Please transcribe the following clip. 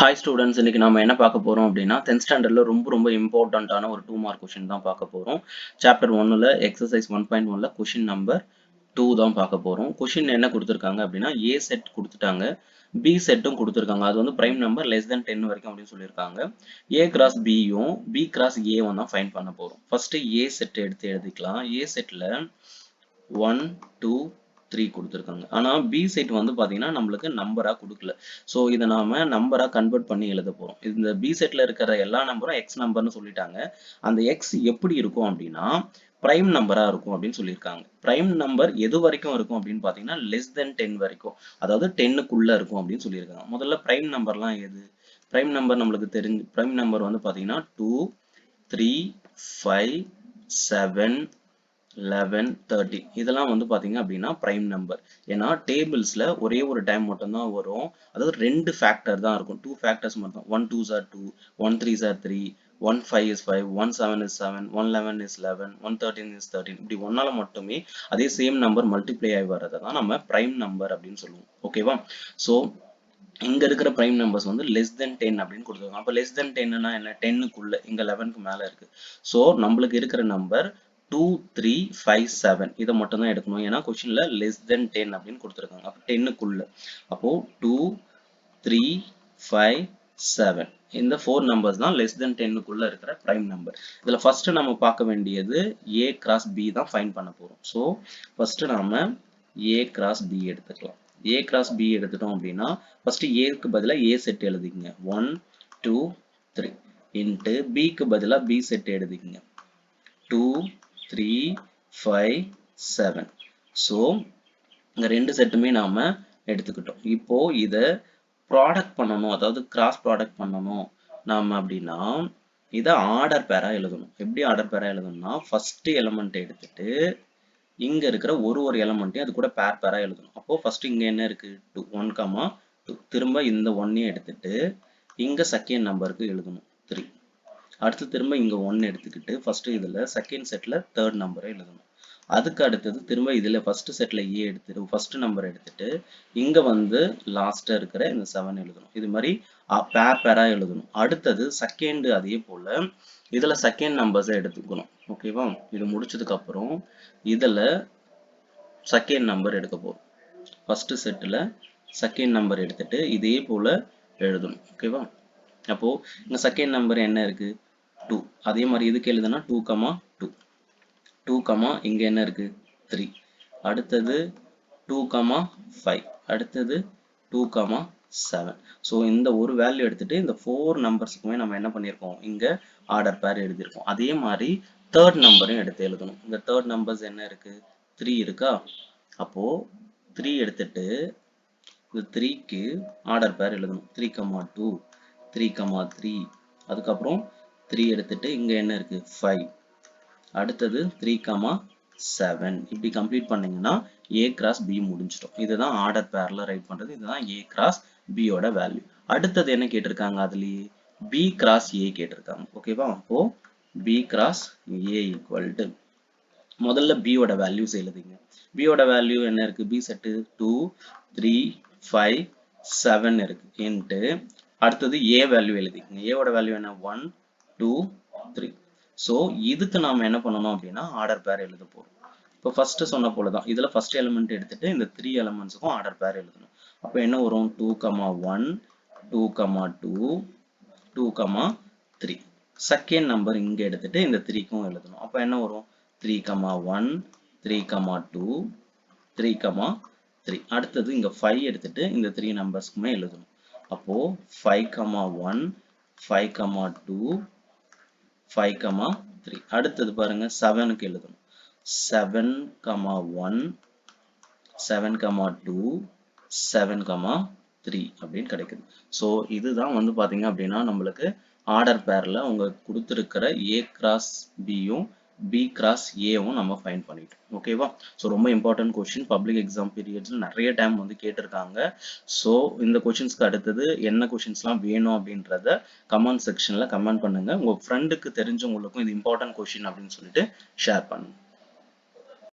Hi students, இன்னைக்கு நம்ம என்ன பார்க்க போறோம் அப்படின்னா 10th ஸ்டாண்டர்ட்ல ரொம்ப இம்பார்ட்டன்ட்டான ஒரு 2 மார்க் கொஸ்டின் தான் பார்க்க போறோம். சாப்டர் 1ல எக்ஸசைஸ் 1.1ல கொஸ்டின் நம்பர் 2 தான் பார்க்க போறோம். கொஸ்டின் என்ன கொடுத்துருக்காங்க அப்படின்னா ஏ செட் கொடுத்துட்டாங்க, பி செட்டும் கொடுத்துருக்காங்க. அது வந்து பிரைம் நம்பர் லெஸ் தென் 10 வரைக்கும் அப்படின்னு சொல்லியிருக்காங்க. ஏ கிராஸ் பியும் பி கிராஸ் ஏவும் தான் ஃபைண்ட் பண்ண போறோம். ஃபர்ஸ்ட் ஏ செட் எடுத்து எழுதிக்கலாம். ஏ செட்ல 1 2 3 கொடுத்துருக்காங்க. ஆனா பி செட் வந்து பாத்தீங்கன்னா நம்மளுக்கு நம்பரா கொடுக்கல. சோ இதை நாம நம்பரா கன்வெர்ட் பண்ணி எழுத போறோம். இந்த பி செட்ல இருக்கிற எல்லா நம்பரும் எக்ஸ் நம்பர்னு சொல்லிட்டாங்க. அந்த எக்ஸ் எப்படி இருக்கும் அப்படின்னா பிரைம் நம்பரா இருக்கும் அப்படின்னு சொல்லியிருக்காங்க. பிரைம் நம்பர் எது வரைக்கும் இருக்கும் அப்படின்னு பாத்தீங்கன்னா லெஸ் தென் 10 வரைக்கும், அதாவது 10க்குள்ள இருக்கும் அப்படின்னு சொல்லியிருக்காங்க. முதல்ல பிரைம் நம்பர்லாம் எது? பிரைம் நம்பர் நம்மளுக்கு தெரிஞ்சு பிரைம் நம்பர் வந்து பாத்தீங்கன்னா 2 3 5 7 11 13 இதெல்லாம் வந்து பாத்தீங்க அப்படின்னா பிரைம் நம்பர். ஏன்னா டேபிள்ஸ்ல ஒரே ஒரு டைம் மட்டும் தான் வரும். அதாவது ரெண்டு ஃபேக்டர் தான் இருக்கும். 2 ஃபேக்டர்ஸ் மட்டும். 1 2s are 2, 1 3s are 3, 1 5 is 5, 1 7 is 7, 1 11 is 11, 1 13 is 13. இப்படி ஒன்னால மட்டுமே அதே சேம் நம்பர் மல்டிப்ளை ஆகி வர்றதை தான் நம்ம பிரைம் நம்பர் அப்படின்னு சொல்லுவோம். ஓகேவா? சோ இங்க இருக்கிற பிரைம் நம்பர்ஸ் வந்து லெஸ் தென் 10 அப்படின்னு கொடுத்துருக்காங்க. அப்ப லெஸ் தென் 10னா என்ன? 10க்குள்ள, இங்க 11க்கு மேல இருக்கு. சோ நம்மளுக்கு இருக்கிற நம்பர் 2 3 5 7 இதை மட்டும் தான் எடுக்கணும். ஏன்னா கொஸ்டின்ல லெஸ் தென் 10 அப்படின்னு கொடுத்துருக்காங்க. அப்ப 10க்குள்ள, அப்போ 2 3 5 7 இந்த 4 நம்பர்ஸ் தான் லெஸ் தென் 10க்குள்ள இருக்கிற பிரைம் நம்பர். இதுல ஃபர்ஸ்ட் நம்ம பார்க்க வேண்டியது ஏ கிராஸ் பி தான் ஃபைண்ட் பண்ண போறோம். சோ ஃபர்ஸ்ட் நாம ஏ கிராஸ் பி எடுத்துக்கலாம். ஏ கிராஸ் பி எடுத்துட்டோம் அப்படின்னா ஃபர்ஸ்ட் ஏக்கு பதிலா ஏ செட் எழுதிக்கங்க. 1 2 3 இன்ட்டு பிக்கு பதிலா பி செட் எழுதிக்கங்க. 2 3 5 7. ஸோ இந்த ரெண்டு செட்டுமே நாம எடுத்துக்கிட்டோம். இப்போ இதை ப்ராடக்ட் பண்ணணும், அதாவது கிராஸ் ப்ராடக்ட் பண்ணணும் நாம அப்படின்னா இதை ஆர்டர் பேரா எழுதணும். எப்படி ஆர்டர் பேரா எழுதணும்னா ஃபர்ஸ்ட் எலிமெண்ட் எடுத்துட்டு இங்க இருக்கிற ஒரு எலிமெண்ட்டையும் அது கூட பேரா எழுதணும். அப்போ ஃபர்ஸ்ட் இங்க என்ன இருக்கு? 2 1 2. திரும்ப இந்த 1 எடுத்துட்டு இங்க செகண்ட் நம்பருக்கு எழுதணும் 3. அடுத்து திரும்ப இங்க 1 எடுத்துக்கிட்டு ஃபர்ஸ்ட் இதுல செகண்ட் செட்ல தேர்ட் நம்பரை எழுதணும். அதுக்கு அடுத்தது திரும்ப இதுல ஃபர்ஸ்ட் செட்ல ஏ எடுத்துட்டு ஃபர்ஸ்ட் நம்பர் எடுத்துட்டு இங்க வந்து லாஸ்டா இருக்கிற இந்த 7 எழுதணும். இது மாதிரி பேரா எழுதணும். அடுத்தது செகண்ட் அதே போல இதுல செகண்ட் நம்பர்ஸை எடுத்துக்கணும். ஓகேவா? இது முடிச்சதுக்கு அப்புறம் இதுல செகண்ட் நம்பர் எடுக்க போறோம். ஃபர்ஸ்ட் செட்ல செகண்ட் நம்பர் எடுத்துட்டு இதே போல எழுதணும். ஓகேவா? அப்போ இந்த செகண்ட் நம்பர் என்ன இருக்கு? 2. அதே மாதிரி இதுக்கு எழுதுனா 2 2 2 இங்க என்ன இருக்கு? 3. அடுத்தது 2 5. அடுத்தது 2 7. ஸோ இந்த ஒரு வேல்யூ எடுத்துட்டு இந்த 4 நம்பர்ஸுக்குமே நம்ம என்ன பண்ணியிருக்கோம்? இங்க ஆர்டர் பேர் எழுதியிருக்கோம். அதே மாதிரி தேர்ட் நம்பரையும் எடுத்து எழுதணும். இந்த தேர்ட் நம்பர்ஸ் என்ன இருக்கு? 3 இருக்கா? அப்போ 3 எடுத்துட்டு இந்த 3க்கு ஆர்டர் பேர் எழுதணும். 3 2 3 3. அதுக்கப்புறம் 3 எடுத்துட்டு இங்க என்ன இருக்கு? 5. அடுத்தது 3 7. இப்படி கம்ப்ளீட் பண்ணீங்கன்னா A கிராஸ் B முடிஞ்சிடும். இதுதான் ஆர்டர் பேர்ல ரைட் பண்றது. இதுதான் A கிராஸ் B யோட வேல்யூ. அடுத்தது என்ன கேட்டிருக்காங்க? அதுலயே B கிராஸ் A கேட்டிருக்காங்க. ஓகேவா? அப்போ B cross A equal to முதல்ல B யோட வேல்யூஸ் எழுதிங்க. B யோட வேல்யூ என்ன இருக்கு? B செட்டு 2 3 5 7 இருக்கு. இன்ட்டு அடுத்தது A வேல்யூ எழுதிக்கங்க. A யோட வேல்யூ என்ன? 1 2 3. ஸோ இதுக்கு நாம என்ன பண்ணணும் அப்படின்னா ஆர்டர் பேர் எழுத போறோம். இப்போ ஃபர்ஸ்ட் சொன்ன போலதான் இதுல ஃபர்ஸ்ட் எலிமெண்ட் எடுத்துட்டு இந்த 3 எலிமெண்ட்ஸுக்கும் ஆர்டர் பேர் எழுதணும். அப்போ என்ன வரும்? 2 1 2 2 2 3. செகண்ட் நம்பர் இங்க எடுத்துட்டு இந்த 3க்கும் எழுதணும். அப்போ என்ன வரும்? 3 1 3 2 3 3. அடுத்தது இங்க 5 எடுத்துட்டு இந்த 3 நம்பர்ஸ்க்குமே எழுதணும். அப்போ 5 1 5 2 5 3. அடுத்தது பாருங்க 7க்கு எழுதணும். 7 1 7 2 7 3 அப்படின்னு கிடைக்குது. ஸோ இதுதான் வந்து பாத்தீங்க அப்படின்னா நம்மளுக்கு ஆர்டர் பேர்ல உங்க கொடுத்துருக்கிற A கிராஸ் பியும் B கிராஸ் ஏவும் நம்ம ஃபைண்ட் பண்ணிட்டோம். ஓகேவா? ஸோ ரொம்ப இம்பார்ட்டன்ட் கொஸ்டின். பப்ளிக் எக்ஸாம் பீரியட்ஸ்ல நிறைய டைம் வந்து கேட்டிருக்காங்க. ஸோ இந்த கொஸ்டின்ஸ்க்கு அடுத்தது என்ன கொஸ்டின்ஸ்லாம் வேணும் அப்படின்றத கமெண்ட் செக்ஷன்ல கமெண்ட் பண்ணுங்க. உங்க ஃப்ரெண்டுக்கு தெரிஞ்சவங்களுக்கும் இது இம்பார்ட்டன்ட் கொஸ்டின் அப்படின்னு சொல்லிட்டு ஷேர் பண்ணுங்க.